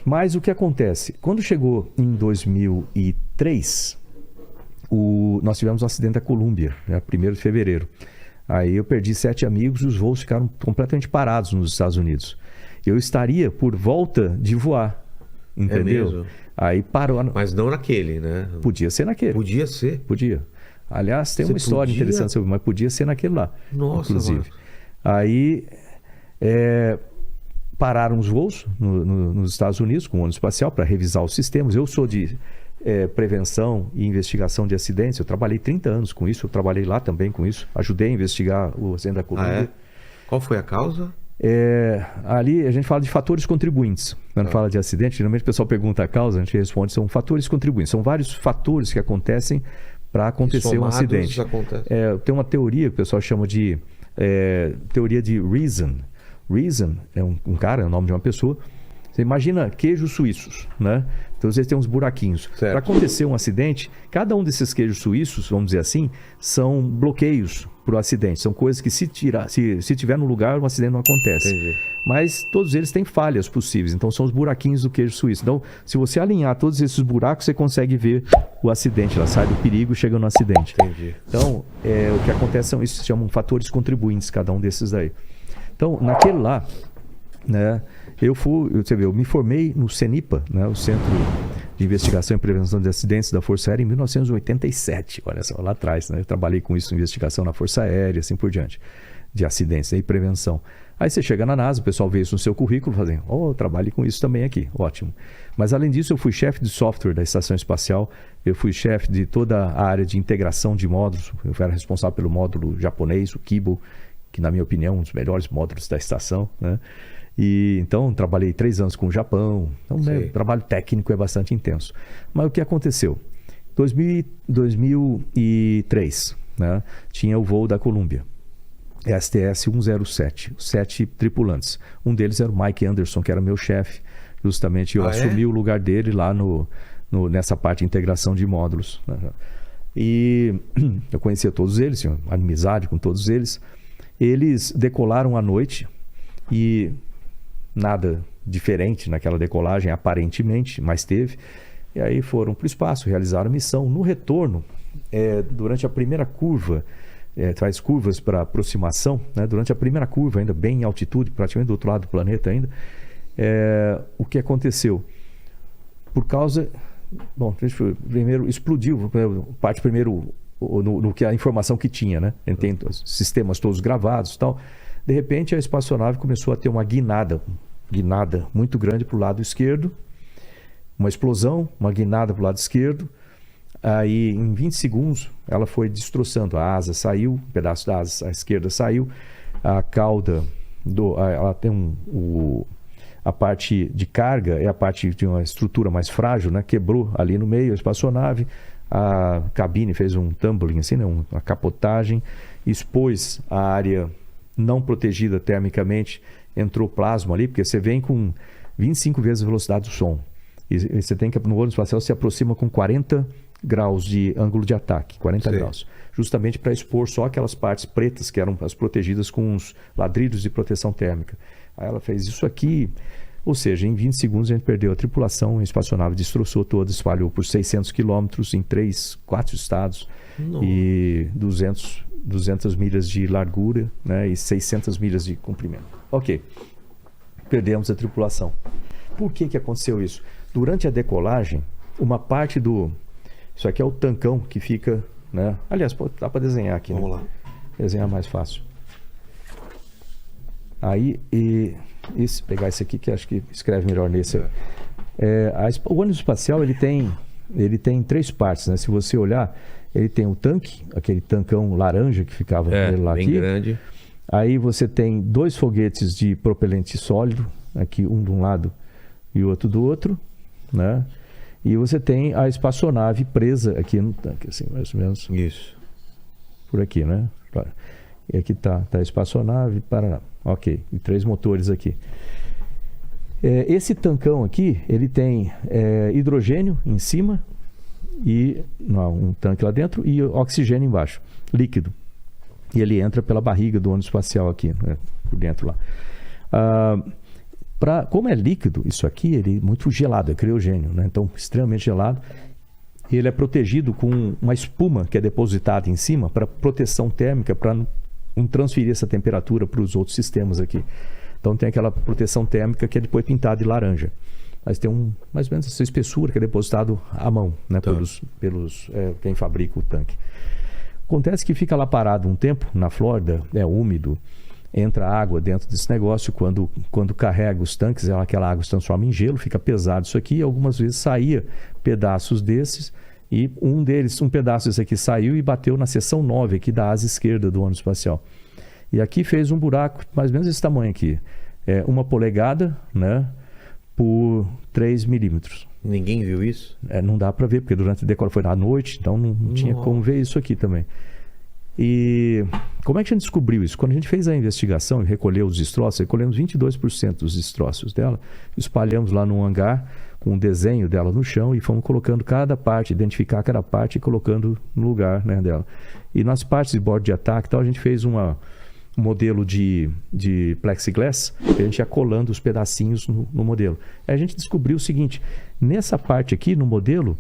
Mas o que acontece? Quando chegou em 2003, nós tivemos um acidente da Colômbia, né, 1º de fevereiro. Aí eu perdi 7 amigos e os voos ficaram completamente parados nos Estados Unidos. Eu estaria por volta de voar, entendeu? mesmo? Aí parou. Mas não naquele, né? Podia ser naquele. Podia ser. Podia. Aliás, tem Você uma história podia? interessante sobre, mas podia ser naquele lá. Nossa, inclusive. mano. Aí pararam os voos nos Estados Unidos com o ônibus espacial para revisar os sistemas. Eu sou de prevenção e investigação de acidentes. Eu trabalhei 30 anos com isso. Eu trabalhei lá também com isso. Ajudei a investigar o acidente da Colômbia. Qual foi a causa? Ali a gente fala de fatores contribuintes. Quando fala de acidente, geralmente o pessoal pergunta a causa, a gente responde, são fatores contribuintes. São vários fatores que acontecem para acontecer um acidente. Tem uma teoria que o pessoal chama de teoria de Reason. Reason é um cara, é o nome de uma pessoa. Você imagina queijos suíços, né? Então, às vezes tem uns buraquinhos. Para acontecer um acidente, cada um desses queijos suíços, vamos dizer assim, são bloqueios para o acidente. São coisas que se tiver no lugar, o acidente não acontece. Entendi. Mas todos eles têm falhas possíveis. Então, são os buraquinhos do queijo suíço. Então, se você alinhar todos esses buracos, você consegue ver o acidente. Ela sai do perigo e chega no acidente. Entendi. Então, o que acontece são isso, se chamam fatores contribuintes, cada um desses aí. Então, naquele lá, né, eu me formei no CENIPA, né, o Centro de Investigação e Prevenção de Acidentes da Força Aérea, em 1987. Olha só, lá atrás, né? Eu trabalhei com isso, investigação na Força Aérea, assim por diante, de acidentes e prevenção. Aí você chega na NASA, o pessoal vê isso no seu currículo, fazem, eu trabalhei com isso também aqui, ótimo. Mas além disso, eu fui chefe de software da Estação Espacial, eu fui chefe de toda a área de integração de módulos, eu era responsável pelo módulo japonês, o Kibo, que na minha opinião é um dos melhores módulos da estação, né? E então trabalhei 3 anos com o Japão. Então, né, o trabalho técnico é bastante intenso. Mas o que aconteceu? 2003, né, tinha o voo da Colômbia, STS-107, 7 tripulantes. Um deles era o Mike Anderson, que era meu chefe. Justamente eu assumi o lugar dele lá nessa parte de integração de módulos, né? E eu conhecia todos eles, tinha uma amizade com todos eles. Eles decolaram à noite e nada diferente naquela decolagem, aparentemente, mas teve. E aí foram para o espaço, realizaram a missão. No retorno, durante a primeira curva, faz curvas para aproximação, né? Durante a primeira curva, ainda bem em altitude, praticamente do outro lado do planeta ainda, o que aconteceu? Por causa... Bom, primeiro explodiu, parte primeiro no que a informação que tinha, né? Tem os sistemas todos gravados e tal. De repente, a espaçonave começou a ter uma guinada muito grande para o lado esquerdo, uma explosão, uma guinada para o lado esquerdo. Aí, em 20 segundos, ela foi destroçando. A asa saiu, um pedaço da asa à esquerda saiu, a cauda, ela tem a parte de carga, é a parte de uma estrutura mais frágil, né? Quebrou ali no meio a espaçonave, a cabine fez um tumbling, assim, né? Uma capotagem, expôs a área não protegida termicamente, entrou plasma ali, porque você vem com 25 vezes a velocidade do som. E você tem que, no ônibus espacial, se aproxima com 40 graus de ângulo de ataque, 40 graus. Justamente para expor só aquelas partes pretas que eram as protegidas com os ladrilhos de proteção térmica. Aí ela fez isso aqui, ou seja, em 20 segundos a gente perdeu a tripulação, a espaçonave destroçou toda, espalhou por 600 quilômetros em 4 estados. Nossa. E 200 milhas de largura, né, e 600 milhas de comprimento. Ok, perdemos a tripulação. Por que aconteceu isso? Durante a decolagem, uma parte isso aqui é o tancão que fica, né? Aliás, dá para desenhar aqui. Vamos lá. Desenhar mais fácil. Aí, pegar esse aqui que acho que escreve melhor nesse. O ônibus espacial ele tem 3 partes, né? Se você olhar, ele tem o tanque, aquele tancão laranja que ficava lá bem aqui. Grande. Aí você tem 2 foguetes de propelente sólido, aqui um de um lado e o outro do outro, né? E você tem a espaçonave presa aqui no tanque, assim, mais ou menos. Isso. Por aqui, né? E aqui tá a espaçonave, Paraná. Ok, e 3 motores aqui. Esse tancão aqui, ele tem hidrogênio em cima e um tanque lá dentro e oxigênio embaixo, líquido. E ele entra pela barriga do ônibus espacial aqui, né? Por dentro lá. Como é líquido, isso aqui ele é muito gelado, é criogênio, né? Então extremamente gelado. E ele é protegido com uma espuma que é depositada em cima para proteção térmica, para não transferir essa temperatura para os outros sistemas aqui. Então tem aquela proteção térmica que é depois pintada de laranja. Mas tem mais ou menos essa espessura que é depositado à mão, né? Tá. pelos quem fabrica o tanque. Acontece que fica lá parado um tempo, na Flórida, é úmido, entra água dentro desse negócio, quando carrega os tanques, aquela água se transforma em gelo, fica pesado isso aqui, e algumas vezes saía pedaços desses, e um pedaço desse aqui saiu e bateu na seção 9 aqui da asa esquerda do ônibus espacial. E aqui fez um buraco, mais ou menos desse tamanho aqui, 1 polegada, né, por 3 milímetros. Ninguém viu isso? Não dá para ver, porque durante a decoração foi à noite, então não tinha como ver isso aqui também. E como é que a gente descobriu isso? Quando a gente fez a investigação e recolheu os destroços, recolhemos 22% dos destroços dela, espalhamos lá num hangar com um desenho dela no chão e fomos colocando cada parte, identificar cada parte e colocando no lugar, né, dela. E nas partes de bordo de ataque, então, a gente fez um modelo de plexiglass, que a gente ia colando os pedacinhos no modelo. Aí a gente descobriu o seguinte: nessa parte aqui, no modelo,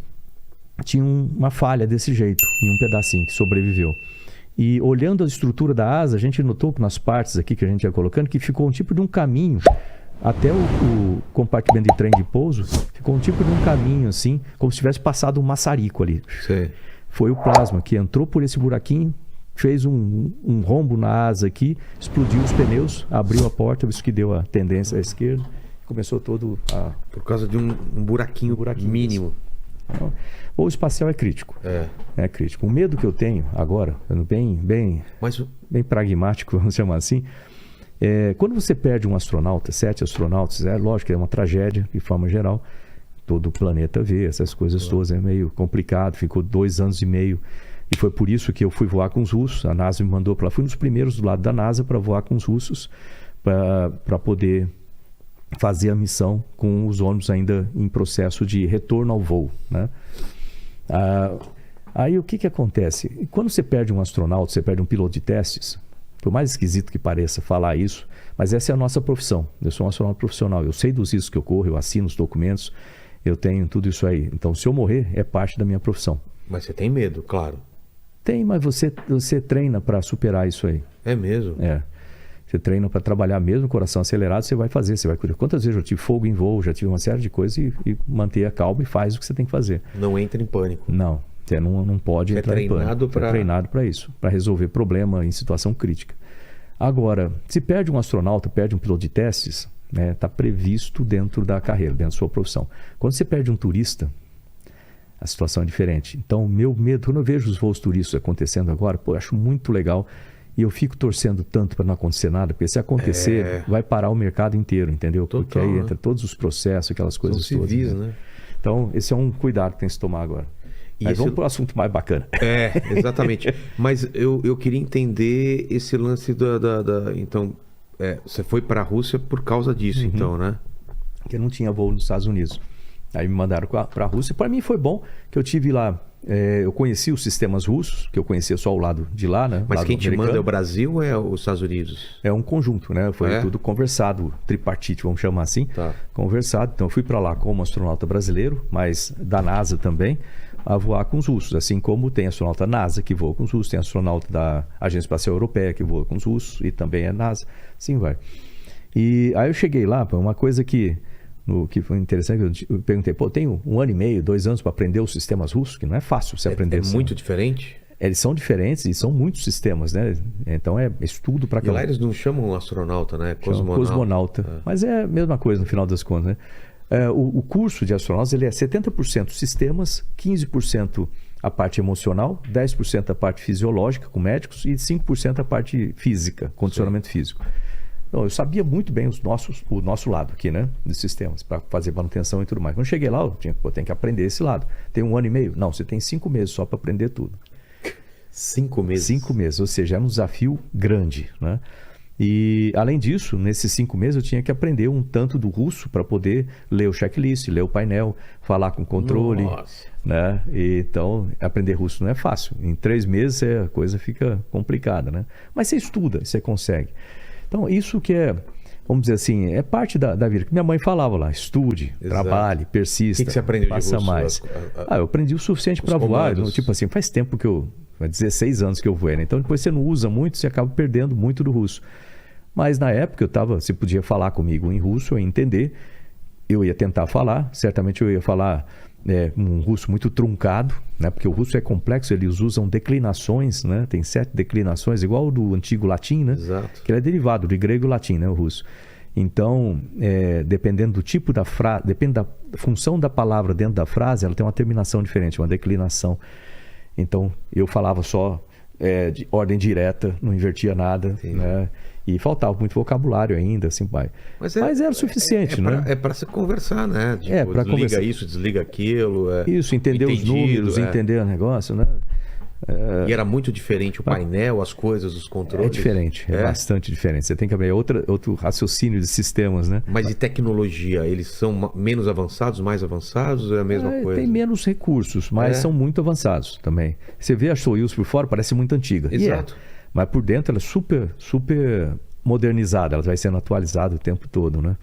tinha uma falha desse jeito, em um pedacinho que sobreviveu. E olhando a estrutura da asa, a gente notou que nas partes aqui que a gente ia colocando, que ficou um tipo de um caminho, até o compartimento de trem de pouso, ficou um tipo de um caminho assim, como se tivesse passado um maçarico ali. Sim. Foi o plasma que entrou por esse buraquinho, fez um rombo na asa aqui, explodiu os pneus, abriu a porta, isso que deu a tendência à esquerda, começou todo a... Por causa de um buraquinho mínimo. Então, o espacial é crítico. É crítico. O medo que eu tenho agora, bem pragmático, vamos chamar assim, quando você perde um astronauta, 7 astronautas, lógico que é uma tragédia de forma geral, todo o planeta vê essas coisas todas, é meio complicado, ficou 2 anos e meio. E foi por isso que eu fui voar com os russos. A NASA me mandou para lá. Fui um dos primeiros do lado da NASA para voar com os russos, para poder fazer a missão com os ônibus ainda em processo de retorno ao voo, né? Aí o que acontece? Quando você perde um astronauta, você perde um piloto de testes, por mais esquisito que pareça falar isso, mas essa é a nossa profissão. Eu sou um astronauta profissional, eu sei dos riscos que ocorrem, eu assino os documentos, eu tenho tudo isso aí. Então, se eu morrer, é parte da minha profissão. Mas você tem medo, claro. Tem, mas você treina para superar isso aí. É mesmo? Você treina para trabalhar mesmo, coração acelerado, você vai fazer, você vai cuidar. Quantas vezes eu tive fogo em voo, já tive uma série de coisas e manter a calma e faz o que você tem que fazer. Não entra em pânico. Não, você não pode entrar em pânico. Você é treinado para isso, para resolver problema em situação crítica. Agora, se perde um astronauta, perde um piloto de testes, está previsto dentro da carreira, dentro da sua profissão. Quando você perde um turista, a situação é diferente. Então, o meu medo, quando eu vejo os voos turísticos acontecendo agora, eu acho muito legal e eu fico torcendo tanto para não acontecer nada, porque se acontecer, vai parar o mercado inteiro, entendeu? Total, porque aí entra todos os processos, aquelas coisas todas. Civis, né? Então, esse é um cuidado que tem que se tomar agora. Mas vamos para o assunto mais bacana. Exatamente. Mas eu queria entender esse lance Então, você foi para a Rússia por causa disso, então, né? Porque não tinha voo nos Estados Unidos. Aí me mandaram para a Rússia. Para mim foi bom que eu tive lá. Eu conheci os sistemas russos, que eu conhecia só o lado de lá, né? Mas lado quem te americano. manda é o Brasil ou é os Estados Unidos? É um conjunto, né? Foi tudo conversado, tripartite, vamos chamar assim. Tá. Conversado. Então eu fui para lá como astronauta brasileiro, mas da NASA também, a voar com os russos. Assim como tem astronauta NASA que voa com os russos, tem astronauta da Agência Espacial Europeia que voa com os russos e também é NASA. Assim vai. E aí eu cheguei lá, uma coisa que foi interessante, eu perguntei, tenho 1 ano e meio, 2 anos para aprender os sistemas russos, que não é fácil você aprender. É muito diferente? Eles são diferentes e são muitos sistemas, né? Então é estudo para cá. E lá eles não chamam astronauta, né? Cosmonauta. Mas é a mesma coisa no final das contas, né? O curso de astronautas ele é 70% sistemas, 15% a parte emocional, 10% a parte fisiológica com médicos e 5% a parte física, condicionamento físico. Então, eu sabia muito bem o nosso lado aqui, né? Dos sistemas, para fazer manutenção e tudo mais. Quando eu cheguei lá, eu tenho que aprender esse lado. Tem 1 ano e meio? Não, você tem 5 meses só para aprender tudo. 5 meses? 5 meses, ou seja, é um desafio grande, né? E, além disso, nesses 5 meses eu tinha que aprender um tanto do russo para poder ler o checklist, ler o painel, falar com o controle. Nossa. Né? Então, aprender russo não é fácil. Em 3 meses a coisa fica complicada, né? Mas você estuda, você consegue. Então, isso que é vamos dizer assim, é parte da vida. Minha mãe falava lá, estude, trabalhe, persista. O que você aprendeu de russo? Mais. Eu aprendi o suficiente para voar. Tipo assim, faz tempo que faz 16 anos que eu voei, né? Então depois você não usa muito, você acaba perdendo muito do russo. Mas na época você podia falar comigo em russo, eu ia entender, eu ia tentar falar, certamente eu ia falar um russo muito truncado, né? Porque o russo é complexo, eles usam declinações, né? Tem 7 declinações, igual do antigo latim, né? Exato. Que ele é derivado do grego e latim, né? O russo. Então, dependendo do tipo da frase, depende da função da palavra dentro da frase, ela tem uma terminação diferente, uma declinação. Então, eu falava só de ordem direta, não invertia nada, né? E faltava muito vocabulário ainda, assim, pai. Mas era o suficiente, né? É para se conversar, né? Tipo, para desliga isso, desliga aquilo. Isso, entender os números, entender o negócio, né? E era muito diferente o painel, as coisas, os controles? É diferente, é bastante diferente. Você tem que abrir outro raciocínio de sistemas, né? Mas de tecnologia, eles são menos avançados, mais avançados ou é a mesma coisa? Tem menos recursos, mas são muito avançados também. Você vê a Soyuz por fora, parece muito antiga. Exato. Mas por dentro ela é super modernizada, ela vai sendo atualizada o tempo todo, né?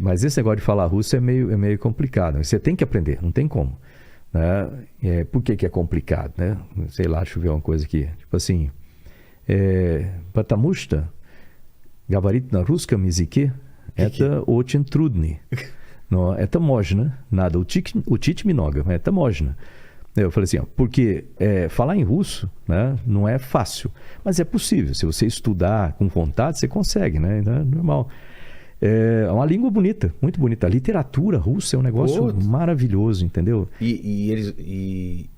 Mas esse negócio de falar russo é meio complicado. Você tem que aprender, não tem como. Né? Por que é complicado, né? Sei lá, deixa eu ver uma coisa aqui. Tipo assim, потому что говорить на русском языке это очень трудно. Но это можно. Надо учить много, это можно. Eu falei assim, porque falar em russo, né, não é fácil, mas é possível. Se você estudar com vontade, você consegue, né? Então, é normal. É uma língua bonita, muito bonita. A literatura russa é um negócio maravilhoso, entendeu? E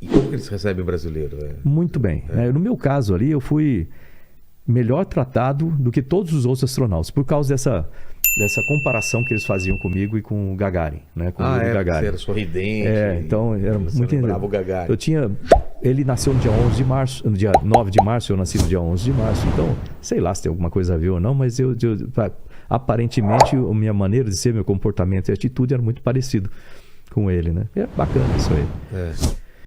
como que eles recebem o brasileiro? Muito bem. No meu caso ali, eu fui melhor tratado do que todos os outros astronautas, por causa dessa comparação que eles faziam comigo e com o Gagarin, né? Com o Gagarin. Você era sorridente. Então era muito lembrava o Gagarin. Ele nasceu no dia 11 de março, no dia 9 de março, eu nasci no dia 11 de março. Então, sei lá se tem alguma coisa a ver ou não, mas aparentemente a minha maneira de ser, meu comportamento e atitude era muito parecido com ele, né? É bacana isso aí.